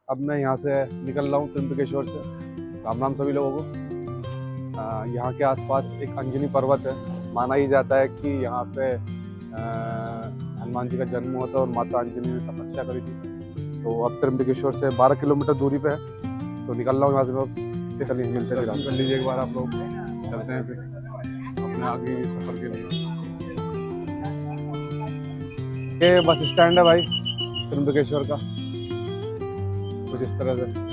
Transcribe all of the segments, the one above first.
अब मैं यहाँ से निकल रहा हूँ त्र्यंबकेश्वर से। राम राम सभी लोगों को। यहाँ के आसपास एक अंजनी पर्वत है। माना ही जाता है कि यहाँ पे हनुमान जी का जन्म हुआ था और माता अंजनी ने तपस्या करी थी। तो अब त्र्यंबकेश्वर से 12 किलोमीटर दूरी पे है, तो निकल रहा हूँ यहाँ से। मैं चलिए मिलते हैं, दर्शन कर लीजिए एक बार आप लोग। चलते हैं फिर अपने आगे के सफ़र के लिए। ये बस स्टैंड है भाई त्र्यंबकेश्वर का, कुछ इस तरह से।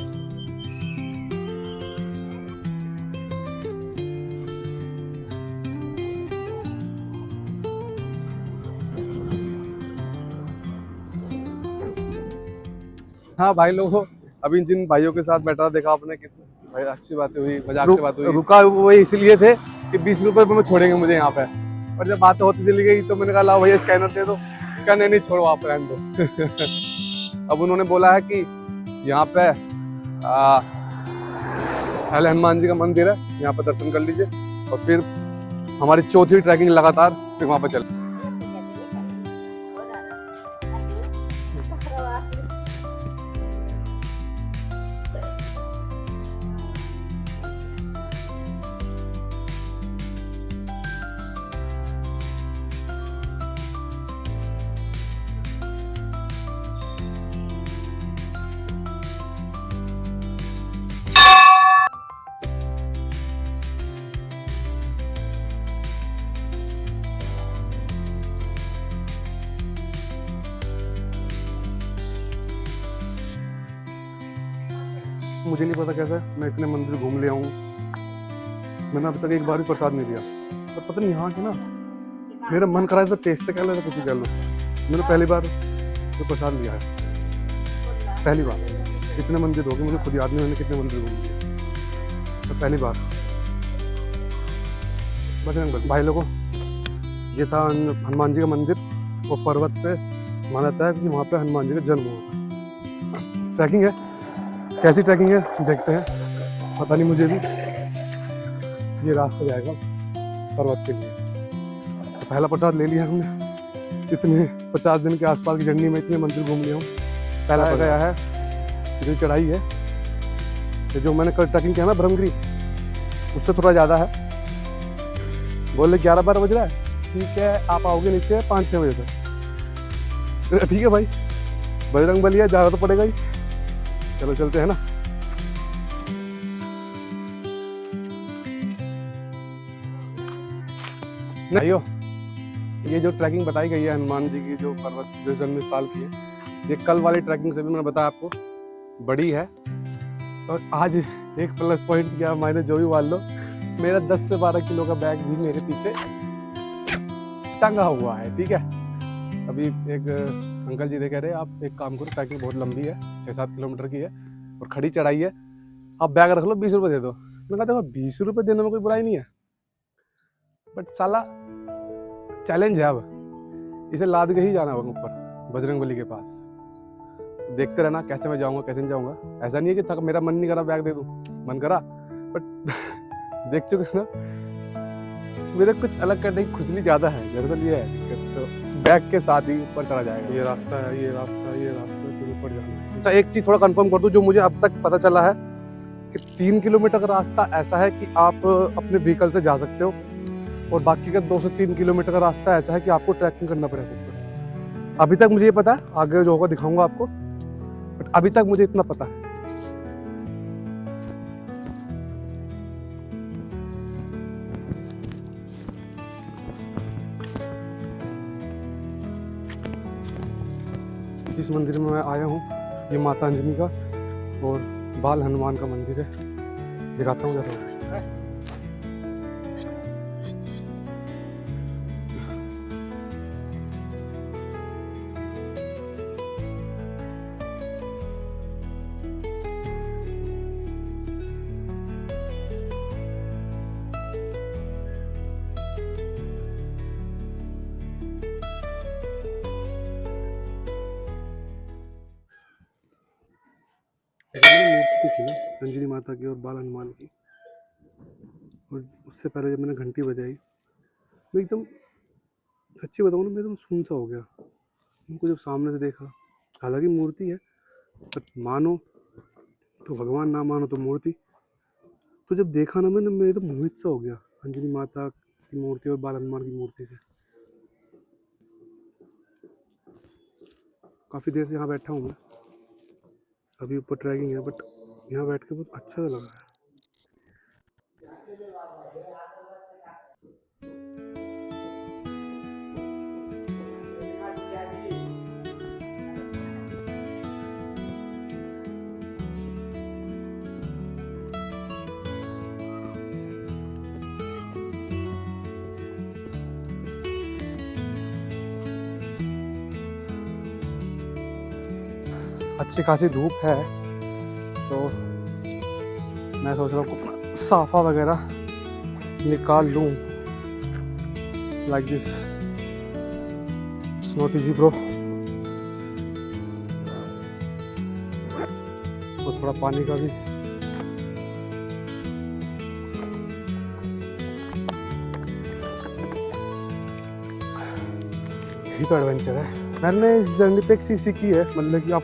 हाँ भाई लोगों, अभी जिन भाइयों के साथ बैठा देखा आपने, कितनी भाई अच्छी बातें हुई, मजाक से बात हुई। रुका वो इसलिए थे कि 20 रुपए में छोड़ेंगे मुझे यहाँ पे, और जब बात होती चली गई तो मैंने कहा लाओ भैया स्कैनर दे दो। क्या नहीं छोड़ो आप, रहने दो। अब उन्होंने बोला है कि यहाँ पे पहले हनुमान जी का मंदिर है, यहाँ पे दर्शन कर लीजिए और फिर हमारी चौथी ट्रैकिंग लगातार फिर वहाँ पे चल। मुझे नहीं पता कैसे मैं इतने मंदिर घूम लिया हूँ, मैंने अभी तक एक बार भी प्रसाद नहीं दिया। पर पता नहीं यहाँ के ना, मेरा मन करा था टेस्ट से कह लो, कुछ कह लो। मैंने पहली बार जो प्रसाद लिया है, पहली बार। इतने मंदिर हो गए मुझे खुद याद नहीं मैंने कितने मंदिर घूम लिए, तो पहली बार। बजरंग बली भाई लोगों, ये था हनुमान जी का मंदिर। वो पर्वत पे माना जाता है कि वहाँ पे हनुमान जी का जन्म हुआ। ट्रैकिंग है, कैसी ट्रैकिंग है देखते हैं, पता नहीं मुझे भी। ये रास्ता जाएगा पर्वत के लिए। तो पहला प्रसाद ले लिया हमने। इतने 50 दिन के आसपास की जर्नी में इतने मंदिर घूम लिया हूँ। पहला गया है जो चढ़ाई है, तो जो मैंने कल ट्रैकिंग किया ना ब्रह्मगिरी, उससे थोड़ा ज़्यादा है। बोले 11-12 बज रहा है, ठीक है आप आओगे नीचे 5-6 बजे तक। ठीक है भाई, बजरंग बली है, जाना तो पड़ेगा ही। चलो चलते हैं ना। भाइयों, ये जो ट्रैकिंग बताई गई है हनुमान जी की, जो पर्वत जो जन्म स्थल की है, ये कल वाली ट्रैकिंग से भी मैंने बताया आपको बड़ी है। और आज एक प्लस पॉइंट क्या, मैंने जो भी मान लो, मेरा 10 से 12 किलो का बैग भी मेरे पीछे टंगा हुआ है। ठीक है, अभी एक अंकल जी कह रहे आप एक काम करो, ट्रैकिंग बहुत लंबी है, 6-7 किलोमीटर की है और खड़ी चढ़ाई है, आप बैग रख लो, 20 रुपये दे दो। मैं कहता हूँ 20 रुपये देने में कोई बुराई नहीं है, बट साला चैलेंज है, अब इसे लाद के ही जाना होगा ऊपर बजरंग बली के पास। देखते रहना कैसे मैं जाऊँगा कैसे नहीं जाऊँगा। ऐसा नहीं है कि थक मेरा मन नहीं करा बैग दे दूँ, मन करा, बट देख चुके ना मेरे कुछ अलग करने की खुजली ज़्यादा है, दरअसल ये है दिक्कत। तो बैग के साथ ही ऊपर चढ़ा जाएगा। ये रास्ता है, ये रास्ता है, ये रास्ता है, फिर ऊपर जाना है। अच्छा एक चीज़ थोड़ा कंफर्म कर दूं, जो मुझे अब तक पता चला है कि 3 किलोमीटर का रास्ता ऐसा है कि आप अपने व्हीकल से जा सकते हो, और बाकी का 2 से 3 किलोमीटर का रास्ता ऐसा है कि आपको ट्रैकिंग करना पड़ेगा। अभी तक मुझे ये पता है, आगे जो होगा दिखाऊंगा आपको, बट अभी तक मुझे इतना पता है। जिस मंदिर में मैं आया हूँ, ये माता अंजनी का और बाल हनुमान का मंदिर है। दिखाता हूँ जरा। मूर्ति थी ना अंजनी माता की और बाल हनुमान की, और उससे पहले जब मैंने घंटी बजाई, मैं एकदम सच्ची बताऊँ ना, मैं एकदम सुन सा हो गया उनको जब सामने से देखा। हालांकि मूर्ति है, बट मानो तो भगवान ना मानो तो मूर्ति। तो जब देखा ना मैंने, मैं तो मोहित सा हो गया अंजनी माता की मूर्ति और बाल हनुमान की मूर्ति से। काफ़ी देर से यहाँ बैठा हूँ मैं, अभी ऊपर ट्रैकिंग है बट यहाँ बैठ के बहुत अच्छा लग रहा है। अच्छी खासी धूप है तो मैं सोच रहा हूँ साफा वगैरह निकाल लूँ। Like this it's not easy bro. और थोड़ा पानी का भी यही तो एडवेंचर है। मैंने इस जर्नी पे एक चीज़ सीखी है, मतलब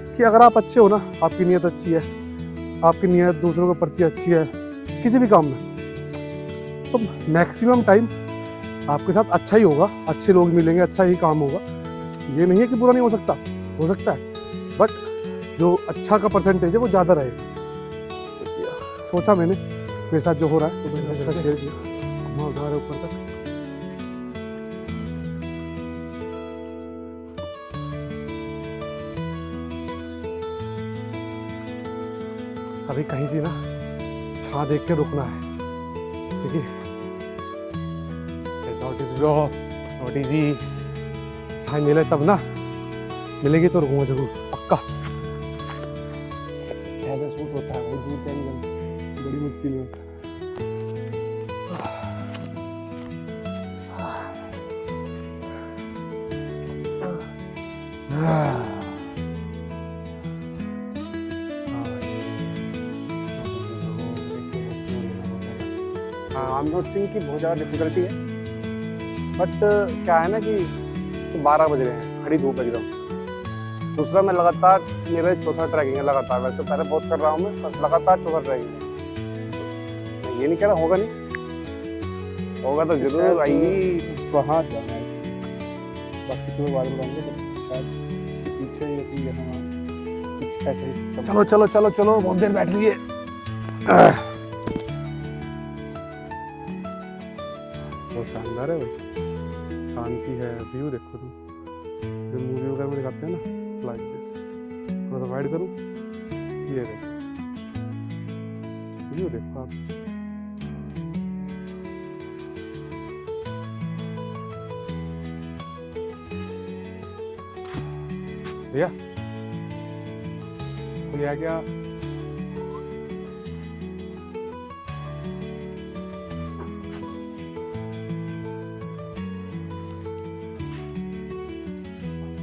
कि अगर आप अच्छे हो ना, आपकी नीयत अच्छी है, आपकी नीयत दूसरों के प्रति अच्छी है किसी भी काम में, तो मैक्सिमम टाइम आपके साथ अच्छा ही होगा, अच्छे लोग मिलेंगे, अच्छा ही काम होगा। ये नहीं है कि बुरा नहीं हो सकता है, बट जो अच्छा का परसेंटेज है वो ज़्यादा रहेगा। सोचा मैंने मेरे साथ जो हो रहा है तो मैंने अच्छा शेयर किया। वहाँ घर ऊपर तक अभी कहीं से ना छां देख के रुकना है, ठीक है? Not easy. छां मिले तब ना, मिलेगी तो रुकूंगा जरूर, पक्का। ऐसा सूट होता है भाई, दूर का बड़ी मुश्किल है। आई एम नॉट सेइंग कि बहुत ज़्यादा डिफिकल्टी है, बट क्या है ना कि 12 बज रहे हैं, खड़ी धूप है एकदम। दूसरा मैं लगातार, मेरा चौथा ट्रैकिंग है लगातार। वैसे पहले बहुत कर रहा हूँ मैं, बस लगातार चौथा ट्रैकिंग है। मैं ये नहीं कह रहा होगा नहीं, होगा तो जरूर आएगी। वहाँ जाना है, बाकी तुम्हें बाद में बताऊंगा, तो शायद इसके पीछे ही होती है ना कुछ ऐसा ही सिस्टम। चलो चलो चलो चलो, बहुत देर बैठ रही है। बहुत शानदार है भाई, शांति है। व्यू देखो तुम, जो मूवी वगैरह में दिखाते हैं ना, लाइक दिस। थोड़ा सा वाइड करूँ, ये देखो व्यू देखो आप। भैया कोई आ गया?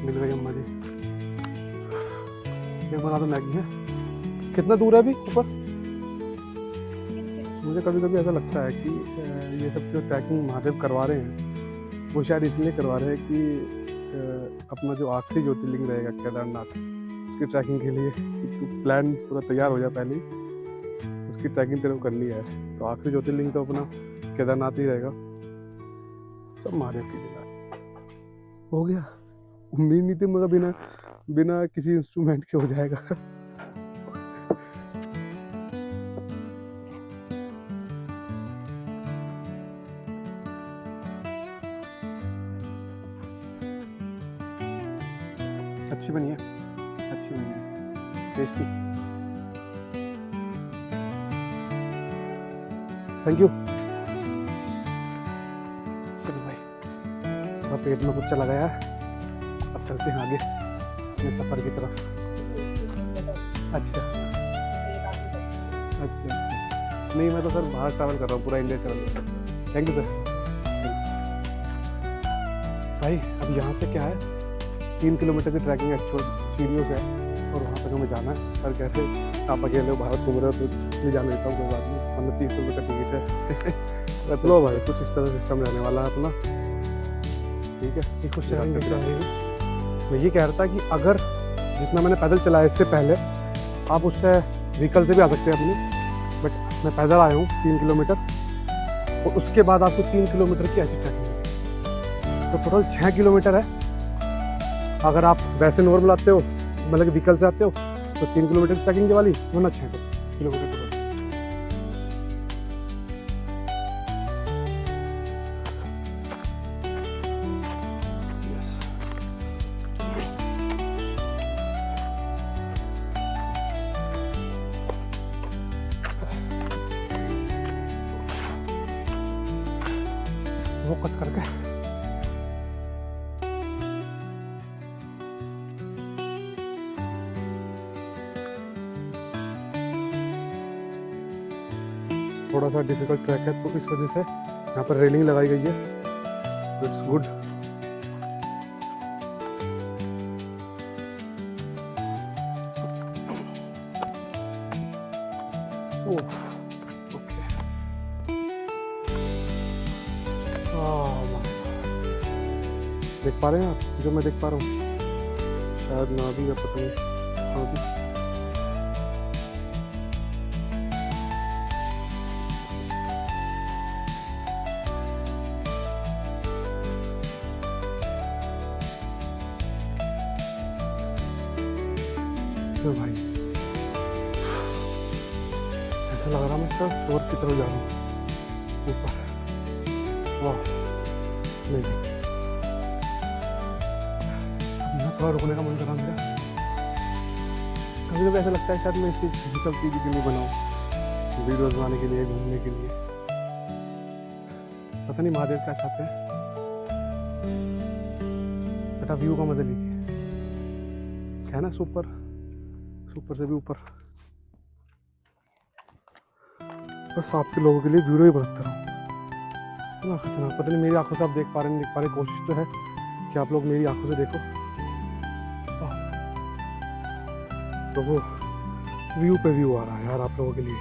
मिल गई अम्मा जी। ये बना तो मैगी है। कितना दूर है अभी ऊपर? मुझे कभी कभी ऐसा लगता है कि ये सब जो ट्रैकिंग महादेव करवा रहे हैं वो शायद इसलिए करवा रहे हैं कि अपना जो आखिरी ज्योतिर्लिंग रहेगा केदारनाथ, उसकी ट्रैकिंग के लिए तो प्लान पूरा तैयार हो जाए पहले ही, उसकी ट्रैकिंग तेरे को करनी है। तो आखिरी ज्योतिर्लिंग तो अपना केदारनाथ ही रहेगा। सब महादेव की लीला हो गया। उम्मीद नहीं थी मगर बिना किसी इंस्ट्रूमेंट के हो जाएगा। अच्छी बनी है, अच्छी बनी है, टेस्टी। Thank you. चलो भाई, थोड़ा पेट में कुछ चला गया है, अब चलते हैं आगे अपने सफ़र की तरफ। अच्छा अच्छा अच्छा, नहीं मैं तो सर बाहर ट्रैवल कर रहा हूँ, पूरा India travel. Thank you sir. भाई अब यहाँ से क्या है, 3 किलोमीटर की ट्रैकिंग एक्चुअल सीढ़ियों से है और वहाँ तक हमें जाना है। सर कैसे आप अकेले हो, भारत घूम रहे हो, तो नहीं जाने देता हूँ कोई बात नहीं, मतलब 30 रुपये का टिकट है। लो भाई, कुछ इस तरह सिस्टम रहने वाला है अपना, ठीक है। एक कुछ मैं ये कह रहा था कि अगर जितना मैंने पैदल चलाया इससे पहले आप उससे व्हीकल से भी आ सकते हैं अपनी, बट मैं पैदल आया हूँ 3 किलोमीटर, और उसके बाद आपको 3 किलोमीटर की ऐसी ट्रैकिंग है। तो टोटल 6 किलोमीटर है। अगर आप वैसे नॉर्मल आते हो, मतलब व्हीकल से आते हो, तो 3 किलोमीटर की ट्रैकिंग वाली, वरना 6 किलोमीटर टोटल। वो कट करके थोड़ा सा डिफिकल्ट ट्रैक है, तो इस वजह से यहाँ पर रेलिंग लगाई गई है, इट्स गुड। ओके, देख पा रहे हैं आप जो मैं देख पा रहा हूँ? शायद ना भी, या पता नहीं। हाँ भी, भाई ऐसा लग रहा मैं इसका शोर की तरफ जा रहा हूँ ऊपर। वाह, नहीं, अब थोड़ा रुकने का मन कर रहा मेरा। कभी कभी ऐसा लगता है शायद मैं इसी सब चीज़ के लिए बनाऊँ, वीडियोस बनाने के लिए, घूमने के लिए। पता नहीं महादेव क्या चाहते हैं, बेटा व्यू का मजा लीजिए। क्या है ना, सुपर से भी ऊपर। बस आपके लोगों के लिए वीडियो ही बनाता रहा हूँ। इतना खतरनाक, पता नहीं मेरी आंखों से आप देख पा रहे हैं, देख पा रहे, कोशिश तो है कि आप लोग मेरी आंखों से देखो। तो वो व्यू पे व्यू आ रहा है यार आप लोगों के लिए,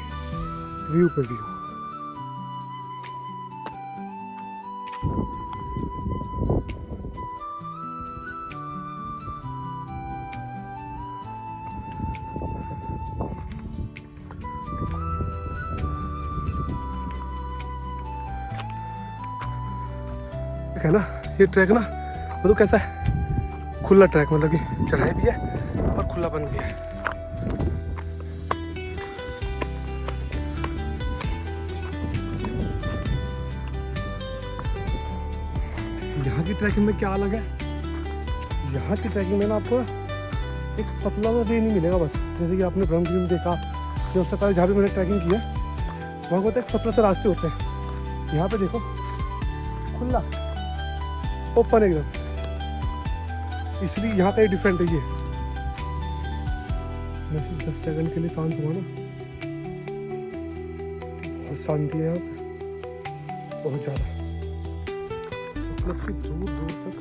व्यू पे व्यू। है ना ये ट्रैक ना, मतलब कैसा है, खुला ट्रैक, मतलब कि चढ़ाई भी है और खुलापन भी है। यहाँ की ट्रैकिंग में क्या अलग है, यहाँ की ट्रैकिंग में ना आपको एक पतला सा वे नहीं मिलेगा बस, जैसे कि आपने ब्रह्मगिरी में देखा, जो उससे पहले जहाँ भी मैंने ट्रैकिंग की है वहाँ को एक पतला से रास्ते होते हैं। यहाँ पे देखो खुला ओपन एकदम, इसलिए यहाँ का ही डिफरेंट है ये। मैं सिर्फ 10 सेकंड के लिए शांत हुआ ना, बहुत शांति है यहाँ पे, बहुत ज़्यादा। मतलब कि दूर दूर तक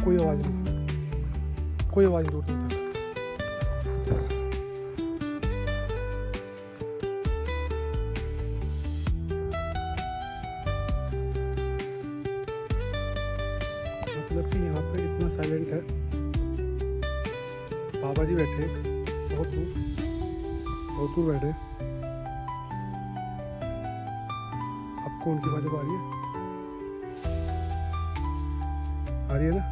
कोई आवाज़ नहीं, कोई आवाज़ दूर नहीं तक। मतलब कि यहाँ पे इतना साइलेंट है। बाबा जी बैठे बहुत दूर बैठे। आपको उनकी बातें आ रही है ना?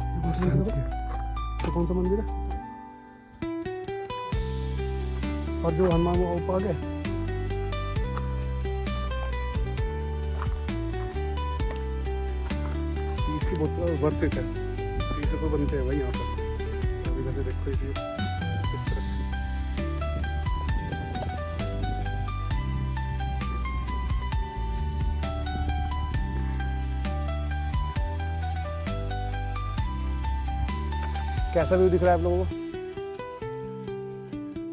ये बहुत शांति है। तो कौन सा मंदिर है? और जो हनुमान वो ऊपर आ गए, इसकी बोतल वर्थ इट है, 30 रुपये बनते हैं भाई यहाँ पर। अभी वैसे देखो ये किस तरह से कैसा व्यू दिख रहा है आप लोगों को।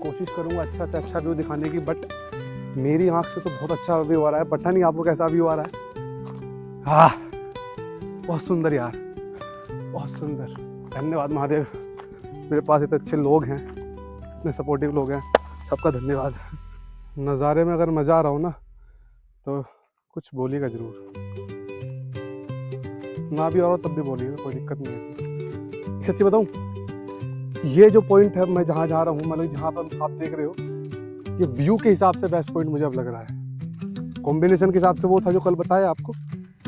कोशिश करूंगा अच्छा से अच्छा व्यू दिखाने की, बट मेरी आंख से तो बहुत अच्छा व्यू आ रहा है। पता नहीं आपको कैसा व्यू आ रहा है। हाँ, बहुत सुंदर यार, बहुत सुंदर। धन्यवाद महादेव, मेरे पास इतने अच्छे लोग हैं, इतने सपोर्टिव लोग हैं, सबका धन्यवाद। नज़ारे में अगर मज़ा आ रहा हो ना तो कुछ बोलिएगा ज़रूर, ना भी आ रहा हो तब भी बोलिएगा, कोई दिक्कत नहीं है इसमें। सच्ची बताऊँ, ये जो पॉइंट है मैं जहाँ जा रहा हूँ, मतलब जहाँ पर आप देख रहे हो, ये व्यू के हिसाब से बेस्ट पॉइंट मुझे अब लग रहा है। कॉम्बिनेशन के हिसाब से वो था जो कल बताया आपको,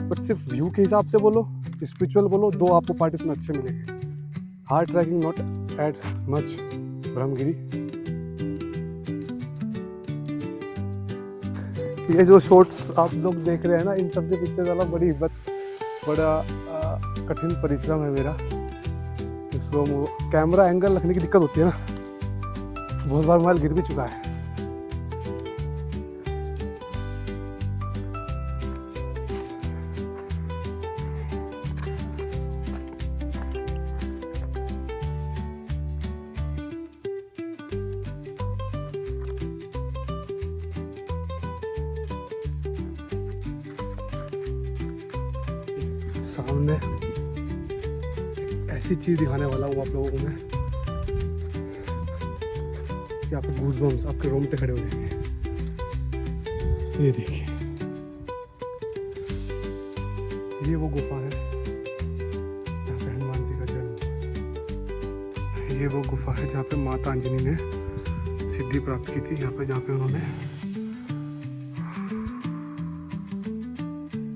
बट सिर्फ व्यू के हिसाब से बोलो, स्पिरिचुअल बोलो, दो आपको पार्टीशन अच्छे मिलेंगे। Hard trekking not at much Brahmagiri. ये जो शॉट्स आप लोग देख रहे हैं ना, इन सब के पीछे वाला बड़ी हिम्मत, बड़ा कठिन परिश्रम है मेरा। इसको कैमरा एंगल रखने की दिक्कत होती है ना, बहुत बार मोबाइल गिर भी चुका है। सामने ऐसी चीज दिखाने वाला हूँ आप लोगों को मैं कि आपको गूज़बम्स, आपके रोंगटे खड़े हो जाएंगे। ये देखिए, ये वो गुफा है जहाँ पे हनुमान जी का जन्म, ये वो गुफा है जहाँ पे माता अंजनी ने सिद्धि प्राप्त की थी, जहाँ पे उन्होंने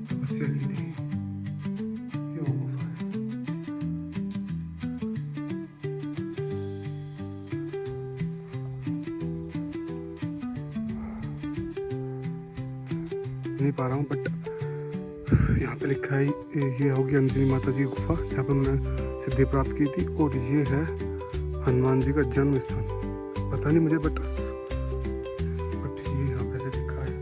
तपस्या की थी। ये वो गुफा है। नहीं पा रहा हूँ, बट यहाँ पे लिखा है ये होगी अंजनी माता जी की गुफा, जहाँ पे उन्होंने सिद्धि प्राप्त की थी, और ये है हनुमान जी का जन्म स्थान। पता नहीं मुझे, बट ये यहाँ पे ऐसे लिखा है।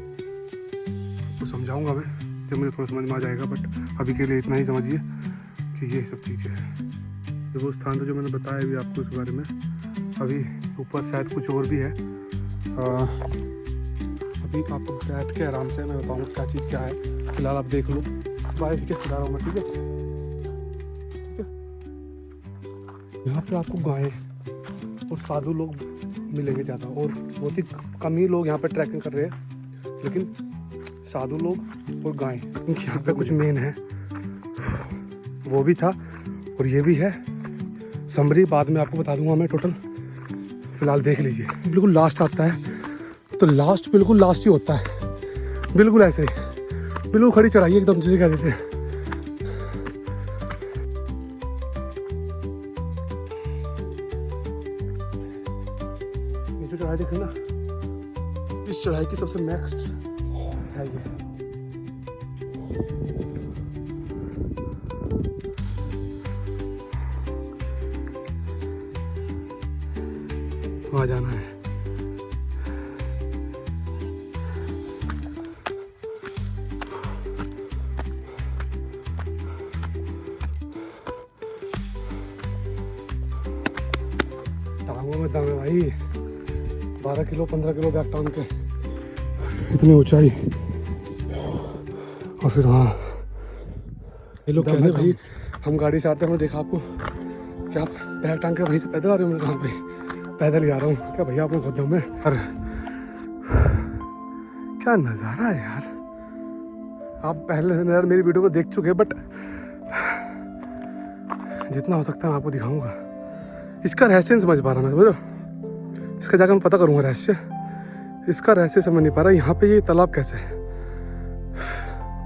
आपको समझाऊंगा मैं जब मुझे थोड़ा समझ में आ जाएगा, बट अभी के लिए इतना ही समझिए कि ये सब चीज़ें हैं। तो वो स्थान तो जो मैंने बताया भी आपको उसके बारे में, अभी ऊपर शायद कुछ और भी है। अभी आपको बैठ के आराम से मैं बताऊँगा क्या चीज़ क्या है। फिलहाल आप देख लो, बाइक के खिला रहा हूँ मैं, ठीक है? ठीक है। यहाँ पे आपको गाय और साधु लोग मिलेंगे ज़्यादा, और बहुत ही कम ही लोग यहाँ पे ट्रैकिंग कर रहे हैं, लेकिन साधु लोग और गाय, क्योंकि यहाँ पे कुछ मेन है, वो भी था और ये भी है। समरी बाद में आपको बता दूंगा मैं टोटल, फिलहाल देख लीजिए। बिल्कुल लास्ट आता है, तो लास्ट बिल्कुल लास्ट ही होता है, बिल्कुल ऐसे ही, बिल्कुल खड़ी चढ़ाई एकदम जिसे कह देते हैं। ये जो चढ़ाई देख रहे ना, इस चढ़ाई की सबसे नेक्स्ट है ये। वहाँ जाना है। टांगों में दम है भाई, 12 किलो 15 किलो बैग टांग के इतनी ऊंचाई, और फिर हाँ ये लोग कहते हैं भाई, हम गाड़ी से आते हैं, हमने देखा आपको क्या आप बैग टांग के वहीं से पैदल आ रहे हो? मैं कहाँ भाई पैदल ही आ रहा हूँ। क्या भैया आप लोग बहुत दम है। अरे क्या नज़ारा है यार, आप पहले से यार मेरी वीडियो को देख चुके हैं, बट जितना हो सकता है मैं आपको दिखाऊंगा। इसका रहस्य नहीं समझ पा रहा मैं, समझ रहे? इसका जाकर मैं पता करूंगा रहस्य, इसका रहस्य समझ नहीं पा रहा। यहाँ पे ये तालाब कैसे है,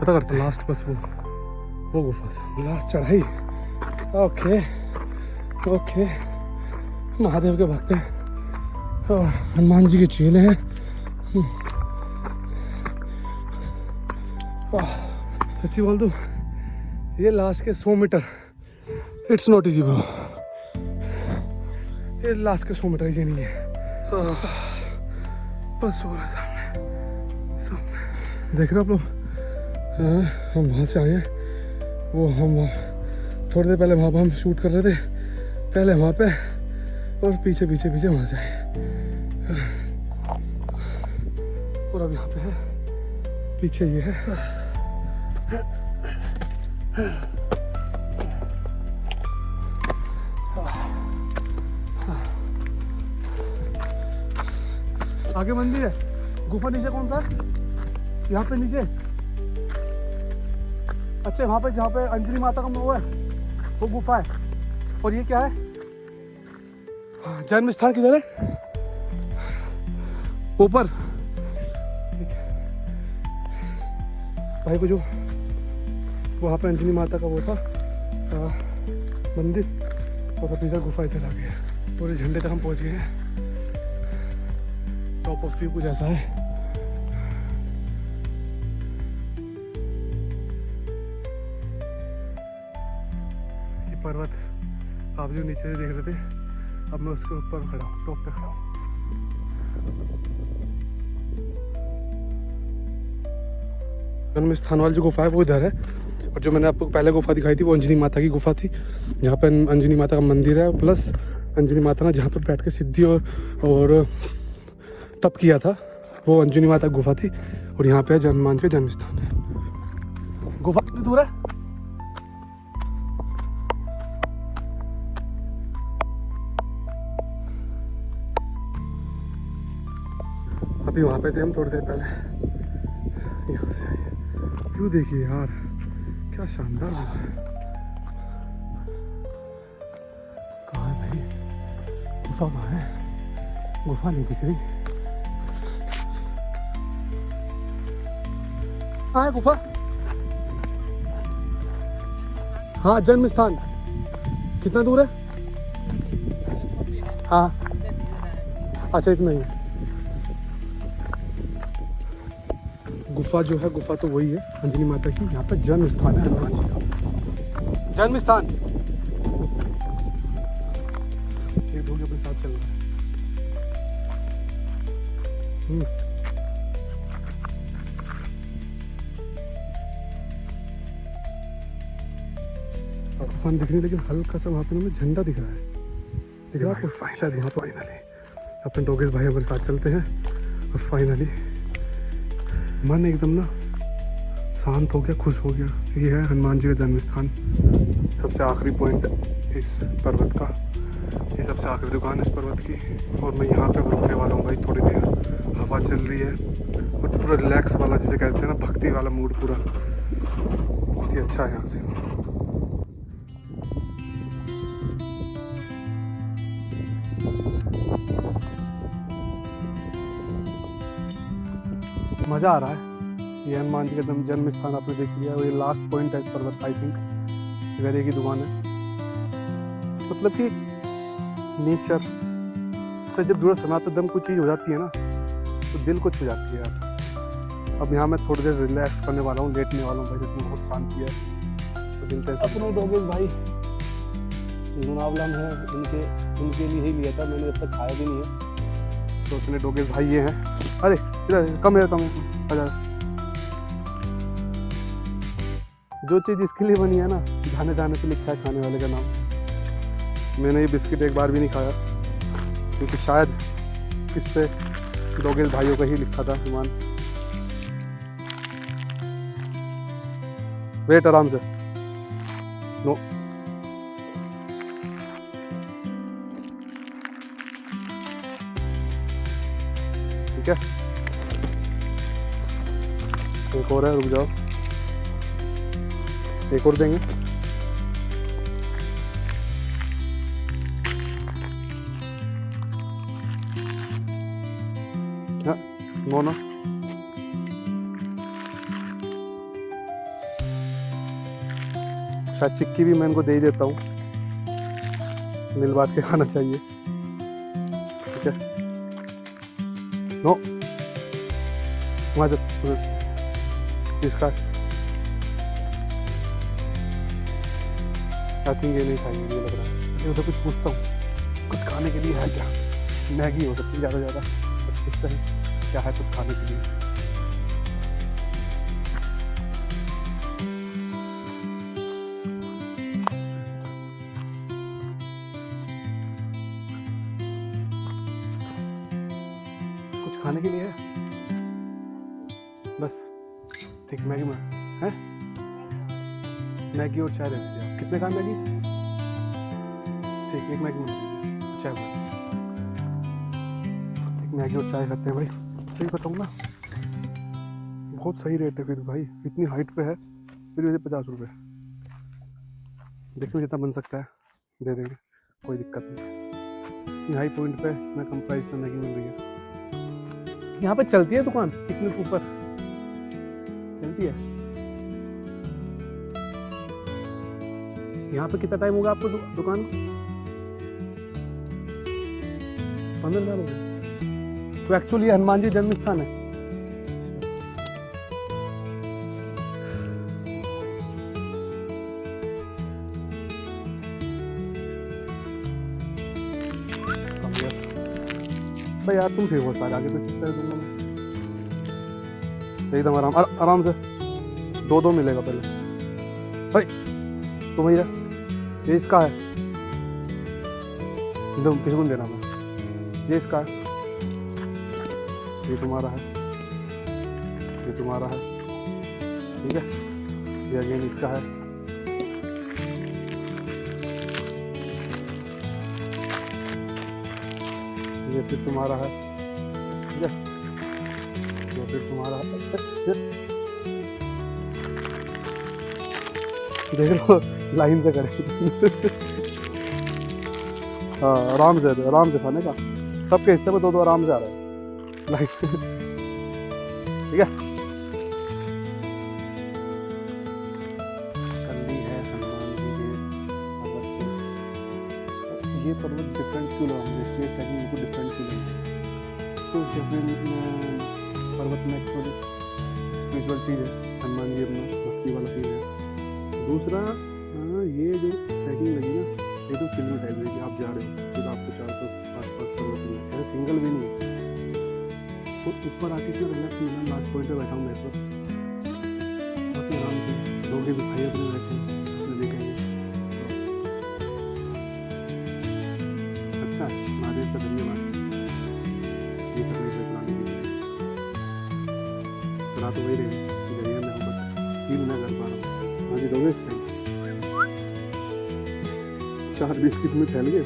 पता करते हैं। लास्ट बस वो गुफा से लास्ट चढ़ाई। ओके ओके, महादेव के भक्त हैं और हनुमान जी के चेले हैं। सच्ची बोल दूं, ये लास्ट के 100 meter it's not easy bro, ये लास्ट के 100 मीटर इजी नहीं है। बस हो रहा सामने देख रहे हो आप लोग। हम वहाँ से आए हैं, वो हम थोड़ी देर पहले वहाँ पर हम शूट कर रहे थे, पहले वहाँ पे और पीछे पीछे पीछे वहाँ से आए, और अब यहाँ पे है पीछे ये है। आगे मंदिर है, गुफा नीचे कौन सा है? यहाँ पे नीचे, अच्छा वहाँ पे जहाँ पे अंजनी माता का वो है, वो गुफा है। और ये क्या है? जन्म स्थान किधर है? ऊपर। भाई को जो वहाँ पे अंजनी माता का वो था मंदिर, और अब इधर गुफा इधर आ गया। पूरे झंडे तक हम पहुँच गए हैं। टॉप ऑफ व्यू कुछ ऐसा है। ये पर्वत आप जो नीचे से देख रहे थे, अब मैं उसके ऊपर खड़ा हूँ, टॉप पे खड़ा हूँ। जन्म स्थान वाली जो गुफा है वो इधर है, और जो मैंने आपको पहले गुफा दिखाई थी वो अंजनी माता की गुफा थी, जहाँ पे अंजनी माता का मंदिर है, प्लस अंजनी माता ने जहाँ पर बैठ के सिद्धि और तप किया था वो अंजनी माता की गुफा थी। और यहाँ पे हनुमान जी का जन्म स्थान है। गुफा कितनी दूर है? अभी वहाँ पे थे हम थोड़ी देर पहले। यहाँ से आइए, व्यू देखिए यार, क्या शानदार व्यू है। कहाँ है भाई गुफा? कहाँ है? गुफा नहीं दिख रही। कहाँ है गुफा? हाँ, जन्म स्थान कितना दूर है? हाँ अच्छा, इतना ही है। गुफा जो है, गुफा तो वही है अंजनी माता की। यहाँ पर जन्म स्थान है हनुमान जी का, जन्म स्थान। एक लोग अपने साथ चल रहा है। गुफा दिख रही है, लेकिन हल्का सा वहाँ पे हमें झंडा दिख रहा है। दिख रहा है शायद वहाँ। फाइनली अपने डोगेश भाई हमारे साथ चलते हैं, और फाइनली मन एकदम ना शांत हो गया, खुश हो गया। ये है हनुमान जी का जन्म स्थान, सबसे आखिरी पॉइंट इस पर्वत का। ये सबसे आखिरी दुकान इस पर्वत की, और मैं यहाँ पे रुकने वाला हूँ भाई थोड़ी देर। हवा चल रही है और पूरा रिलैक्स वाला, जिसे कहते हैं ना, भक्ति वाला मूड पूरा बहुत ही अच्छा है यहाँ से। मज़ा आ रहा है। ये हनुमान जी का जन्म स्थान आपने देख लिया, और ये लास्ट पॉइंट है इस पर्वत का। आई थिंक इधर एक ही दुकान है। मतलब कि नेचर से जब जुड़ा समाते दम कोई चीज़ हो जाती है ना, तो दिल को छू जाती है यार। अब यहाँ मैं थोड़ी देर रिलैक्स करने वाला हूँ, लेटने वाला हूँ भाई, जिसमें बहुत शांति है। तो दिल पे अपने डोगेश भाई लोनावला में है, उनके लिए ही लिया था मैंने, जब तक खाया भी नहीं है। तो अपने डोगेश भाई ये हैं। अरे इधर कम है। जो चीज़ इसके लिए बनी है ना, जाने जाने पे लिखा है खाने वाले का नाम। मैंने ये बिस्किट एक बार भी नहीं खाया, क्योंकि शायद इस पे डोगेश भाइयों का ही लिखा था सामान। वेट, आराम से। नो, ठीक है। एक और है, रुक जाओ, एक और देंगे। हाँ, नो ना, शायद चिक्की भी मैं इनको दे ही देता हूँ, मिल बांट के खाना चाहिए। ठीक है, नो मत इसका आई थिंक ये नहीं खाएंगे, मुझे लग रहा है। उधर कुछ पूछता हूँ, कुछ खाने के लिए है क्या? मैगी हो सकती है ज़्यादा ज़्यादा, पूछता है क्या है कुछ खाने के लिए। कुछ खाने के लिए है बस, ठीक। मैगी में है, मैगी और चाय दे दीजिए आप। कितने का मैगी? ठीक, एक मैगी में चाय में। एक मैगी और चाय खाते हैं भाई। सही बताऊँ ना, बहुत सही रेट है फिर भाई, इतनी हाइट पे है फिर मुझे 50 रुपये। देखिए जितना बन सकता है दे देंगे, कोई दिक्कत नहीं। इतनी हाई पॉइंट पे मैं कम प्राइस पे मैगी मिल रही है। यहाँ पे चलती है दुकान इतने ऊपर चलती है। यहाँ पे कितना टाइम होगा आपको दुकान को? 15 साल हो गए। तो एक्चुअली हनुमान जी जन्म स्थान है। भाई यार तुम ठीक हो सारे आगे कुछ एकदम आराम से 2-2 मिलेगा पहले भाई। तो भैया ये इसका है, एकदम किसी को नहीं देना मैं। ये इसका है, ये तुम्हारा है, ये तुम्हारा है, ठीक है। ये अगेन इसका है, ये फिर तुम्हारा है, ठीक है। ये फिर तुम्हारा है, देख लो लाइन से करें। हाँ आराम से खाने का, सबके हिस्से में 2-2 आराम से आ रहा है लाइन, ठीक है। कल्ली है हनुमान जी के, ये पर्वत डिफरेंट क्यों लगा, स्टेट ट्रैकिंग बिल्कुल डिफरेंट क्यों लगा। तो पर्वत में एक्चुअली स्पिरिचुअल चीज़ है, हनुमान जी अपना भक्ति वाला चीज़ है। दूसरा ये जो ट्रैकिंग लगी ना, ये तो फिल्म टाइप है कि आप जा रहे हो फिर आपको 400-500 पर्वत मिले, ऐसे सिंगल भी नहीं है। तो ऊपर आके जो रिलैक्स मिला, लास्ट पॉइंट पे बैठा हूँ मैं इस वक्त, काफ़ी आराम से लोग भी भाई अपने बैठे अपने देखेंगे। अच्छा महादेव का धन्यवाद ये सब चीज़ें बनाने के लिए। सुना तो वही रही जरिए में हम बस 3 महीना कर पा रहा हूँ। हाँ जी दोगे 4 बिस्किट में फैल गए।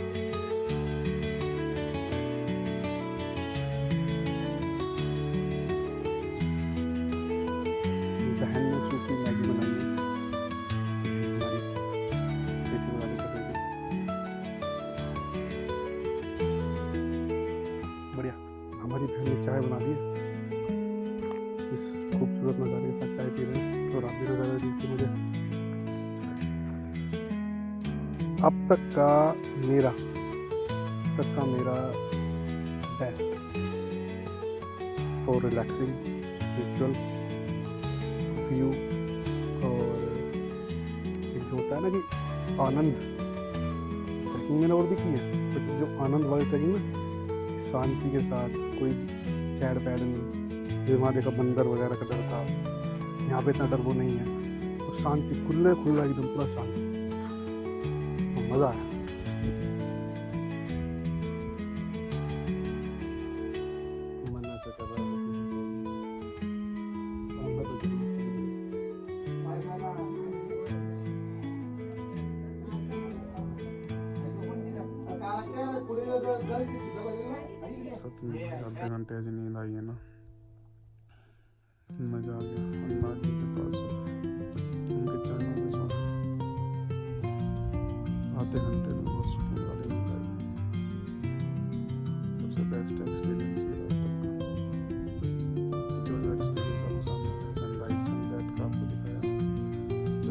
बहन ने सूखी मैगी बनाई है, बढ़िया। हमारी बहन ने चाय बना दी है, इस खूबसूरत नज़ारे के साथ चाय पी रहे हैं। तो रात भी नज़ारा दीजिए मुझे। अब तक का मेरा best for relaxing spiritual view, और एक जो होता है ना कि आनंद, ट्रैकिंग मैंने और भी की है, तो जो आनंद वाली ट्रैकिंग ना, शांति के साथ, कोई चैड़ पैड़ नहीं, जो वहाँ देखा बंदर वगैरह का डर था, यहाँ पे इतना डर वो नहीं है। तो शांति, खुला एकदम पूरा शांति, मज़ा आया। मन ऐसा कर रहा है आधे घंटे से नींद आई है ना, मजा आ गया। हनुमान जी के पास उनके चरणों में सो आधे घंटे में बहुत सुकून वाली नींद आई। सबसे बेस्ट एक्सपीरियंस मेरा अब तक का, जो एक्सपीरियंस आपको सामने है, सनराइज सनसेट का आपको दिखाया,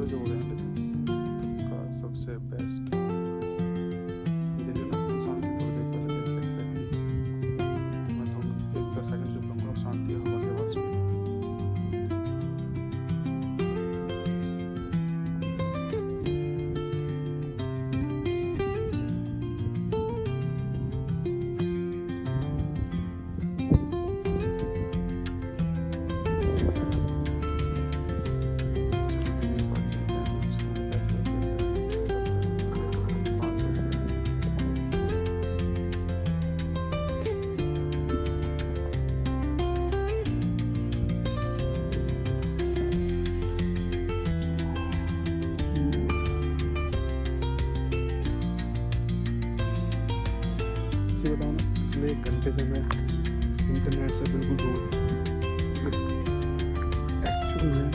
जो हो रहे हैं का सबसे बेस्ट। बताऊँ ना, पिछले 1 घंटे से मैं इंटरनेट से बिल्कुल दूर, एक्चुअली मैं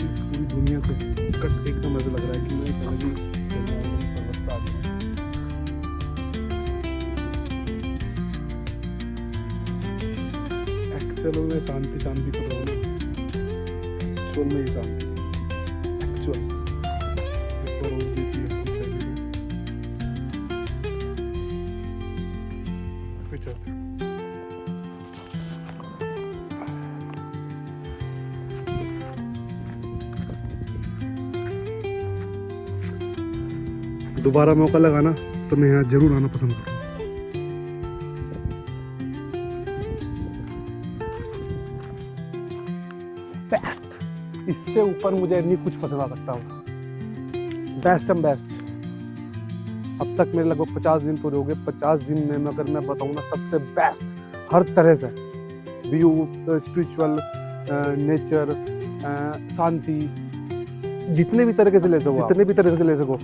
इस पूरी दुनिया से कट एकदम ऐसा लग रहा है कि मैं एक्चुअल में शांति शांति को रहो ना, एक्चुअल में ही शांति एक्चुअल एक बार और जीती है फिर चलते हैं। दोबारा मौका लगा ना तो मैं यहाँ जरूर आना पसंद करूँगा। बेस्ट, इससे ऊपर मुझे नहीं कुछ पसंद आ सकता होगा। Best and best. अब तक मेरे लगभग 50 दिन पूरे हो गए। 50 दिन में अगर मैं बताऊँ ना, सबसे बेस्ट हर तरह से, व्यू, स्पिरिचुअल, नेचर, शांति, जितने भी तरीके से ले सको,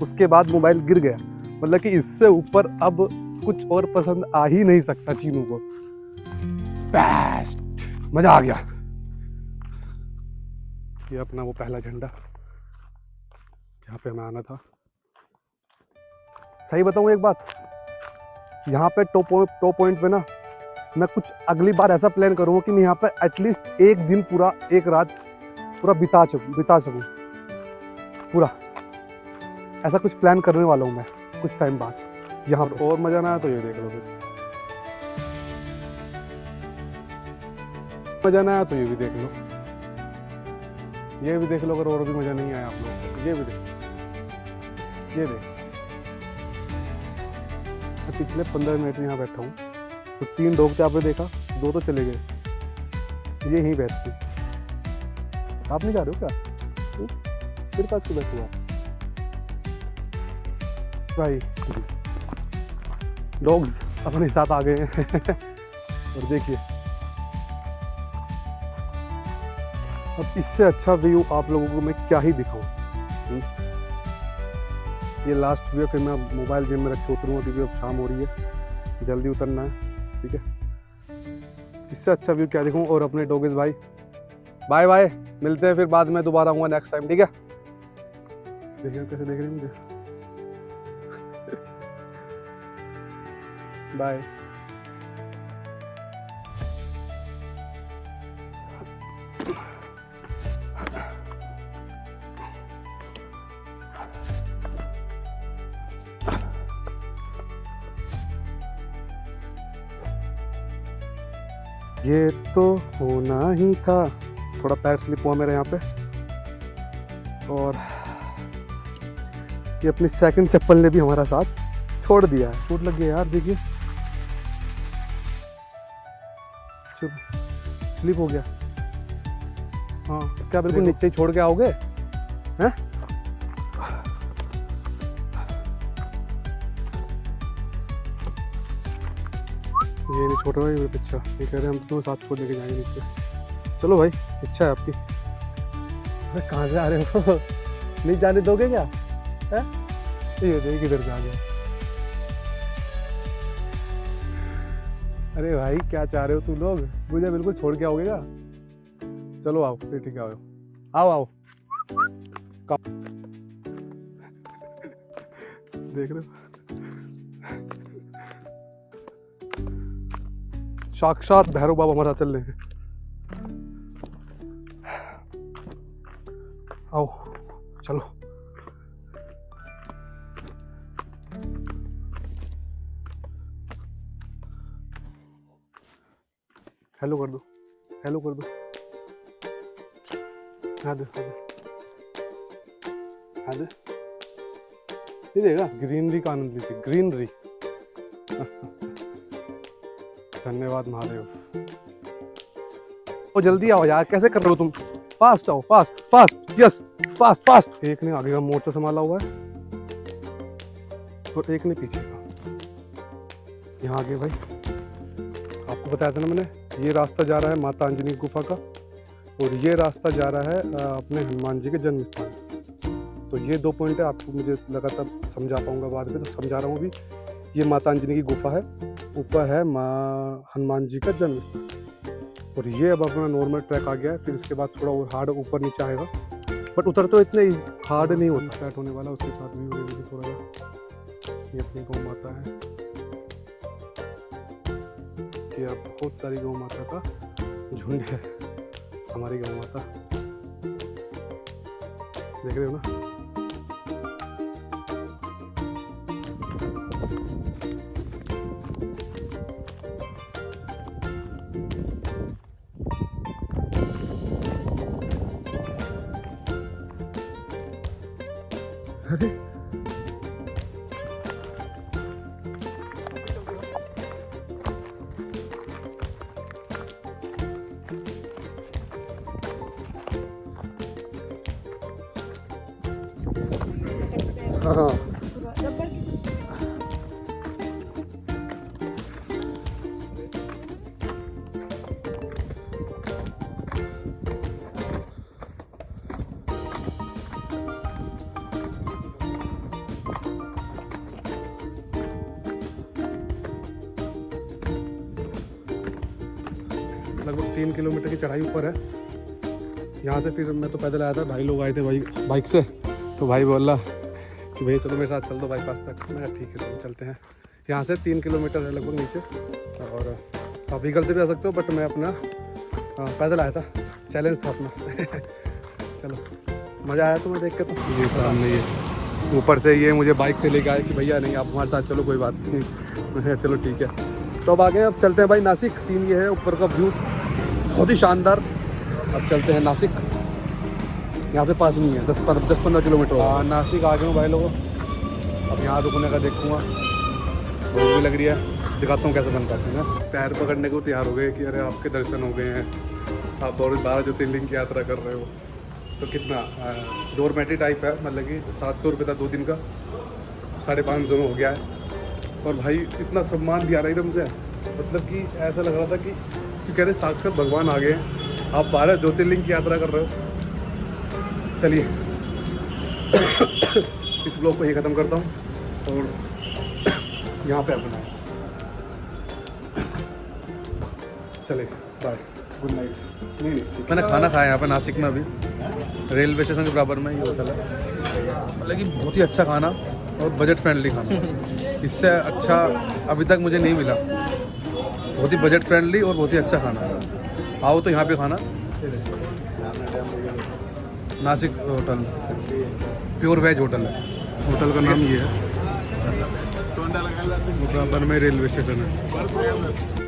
उसके बाद मोबाइल गिर गया। मतलब कि इससे ऊपर अब कुछ और पसंद आ ही नहीं सकता चीनू को। बेस्ट, मजा आ गया। ये अपना वो पहला झंडा जहाँ पे हमें आना था। सही बताऊँ एक बात, यहाँ पे टॉप पॉइंट पे ना मैं कुछ अगली बार ऐसा प्लान करूँगा कि मैं यहाँ पे एटलीस्ट एक दिन पूरा, एक रात पूरा बिता सकूँ पूरा। ऐसा कुछ प्लान करने वाला हूँ मैं कुछ टाइम बाद यहाँ पर। और मज़ा ना आया तो ये देख लो, मज़ा ना आया तो ये भी देख लो, ये भी देख लो। अगर और भी मज़ा नहीं आया आप लोग, ये भी देख, ये देख। मैं पिछले 15 मिनट यहाँ बैठा हूँ तो 3 डॉग थे, आपने देखा, 2 तो चले गए, ये यहीं बैठती। आप नहीं जा रहे हो क्या? मेरे पास क्यों बैठे हो भाई? डॉग्स अपने साथ आ गए हैं और देखिए, अब इससे अच्छा व्यू आप लोगों को मैं क्या ही दिखाऊं। ये लास्ट व्यू है, फिर मैं मोबाइल जिम में रख के उतरूँगा क्योंकि अब शाम हो रही है, जल्दी उतरना है, ठीक है। इससे अच्छा व्यू क्या दिखाऊं। और अपने डॉगेस भाई, बाय बाय, मिलते हैं फिर बाद में, दोबारा आऊँगा नेक्स्ट टाइम, ठीक है। देखिए कैसे देख रहे हैं मुझे। बाय। ये तो होना ही था। थोड़ा पैर स्लिप हुआ मेरे यहाँ पे, और ये अपनी सेकंड चप्पल ने भी हमारा साथ छोड़ दिया है। चोट लग गया यार, देखिए स्लिप हो गया। हाँ, क्या बिल्कुल नीचे ही छोड़ के आओगे हैं? ये नहीं छोड़ रहा है मेरे पीछा, ये कह रहे हैं हम तो साथ को लेके जाएंगे नीचे। चलो भाई, इच्छा है आपकी। अरे कहाँ से आ रहे हो? नहीं जाने दोगे क्या? है ये देख किधर से आ गए। अरे भाई क्या चाह रहे हो तुम लोग? मुझे बिल्कुल छोड़ के आओगे क्या? चलो आओ फिर, ठीक है, आओ आओ। देख रहे हो, साक्षात भैरव बाबा हमारा चल रहे हैं। आओ चलो। हेलो कर दो, हेलो कर दो। आधे ये देगा, ग्रीनरी का आनंद लीजिए, ग्रीनरी। धन्यवाद महादेव। ओ जल्दी आओ यार, कैसे कर रहे हो तुम? फास्ट आओ, fast fast, yes fast fast. एक ने आगे का मोर्चा संभाला हुआ है और एक ने पीछे का। यहाँ आगे भाई, आपको बताया था ना मैंने, ये रास्ता जा रहा है माता अंजनी गुफा का, और ये रास्ता जा रहा है अपने हनुमान जी के जन्म स्थान। तो ये 2 पॉइंट है, आपको मुझे लगातार समझा पाऊंगा बाद में, तो समझा रहा हूँ अभी। ये माता अंजनी की गुफा है, ऊपर है हनुमान जी का जन्म स्थान, और ये अब अपना नॉर्मल ट्रैक आ गया है। फिर इसके बाद थोड़ा और हार्ड ऊपर नीचे आएगा, बट उतर तो इतने हार्ड नहीं होता। स्टार्ट होने वाला, उसके साथ भी थोड़ा सा। ये अपनी गौ माता है, देखिए आप, बहुत सारी गौ माता का झुंड है। हमारी गौ माता देख रहे हो ना। अरे हाँ लगभग 3 किलोमीटर की चढ़ाई ऊपर है। यहाँ से फिर मैं तो पैदल आया था, भाई लोग आए थे भाई बाइक से, तो भाई बोला कि भैया चलो मेरे साथ चल दो बाईपास तक। मैं कहा ठीक है चलो चलते हैं। यहाँ से 3 किलोमीटर है लगभग नीचे, और आप व्हीकल से भी आ सकते हो, बट मैं अपना पैदल आया था, चैलेंज था अपना। चलो मज़ा आया तुम्हें देख के। तो ये सामने ये ऊपर से ये मुझे बाइक से लेके आए कि भैया नहीं आप हमारे साथ चलो, कोई बात नहीं। मैं कहा चलो ठीक है। तो अब आगे अब चलते हैं भाई नासिक। सीन ये है, ऊपर का व्यू बहुत ही शानदार। अब चलते हैं नासिक, यहाँ से पास नहीं है, 10-15 किलोमीटर। नासिक आ गए हूँ भाई लोगों। अब यहाँ रुकने का देखूँगा, भूख भी लग रही है, दिखाता हूँ कैसे बनता है। पैर पकड़ने को तैयार हो गए कि अरे आपके दर्शन हो गए हैं, आप 12 ज्योतिर्लिंग की यात्रा कर रहे हो। तो कितना डोरमेट्री टाइप है, मतलब कि 700 रुपये था 2 दिन का, 550 में हो गया है। और भाई इतना सम्मान दिया रहा एकदम से, मतलब कि ऐसा लग रहा था कि कह रहे साक्षात भगवान आ गए हैं, आप 12 ज्योतिर्लिंग की यात्रा कर रहे हो। चलिए इस ब्लॉग को ही ख़त्म करता हूँ और यहाँ पे अपना चले बाय, गुड नाइट। नहीं मैंने खाना खाया यहाँ पे नासिक में, अभी रेलवे स्टेशन के बराबर में ये होटल है, मतलब कि बहुत ही अच्छा खाना और बजट फ्रेंडली खाना। इससे अच्छा अभी तक मुझे नहीं मिला, बहुत ही बजट फ्रेंडली और बहुत ही अच्छा खाना। आओ तो यहाँ पे खाना, Nashik hotel, pure veg hotel है। होटल का नाम ये है, बराबर में रेलवे स्टेशन है।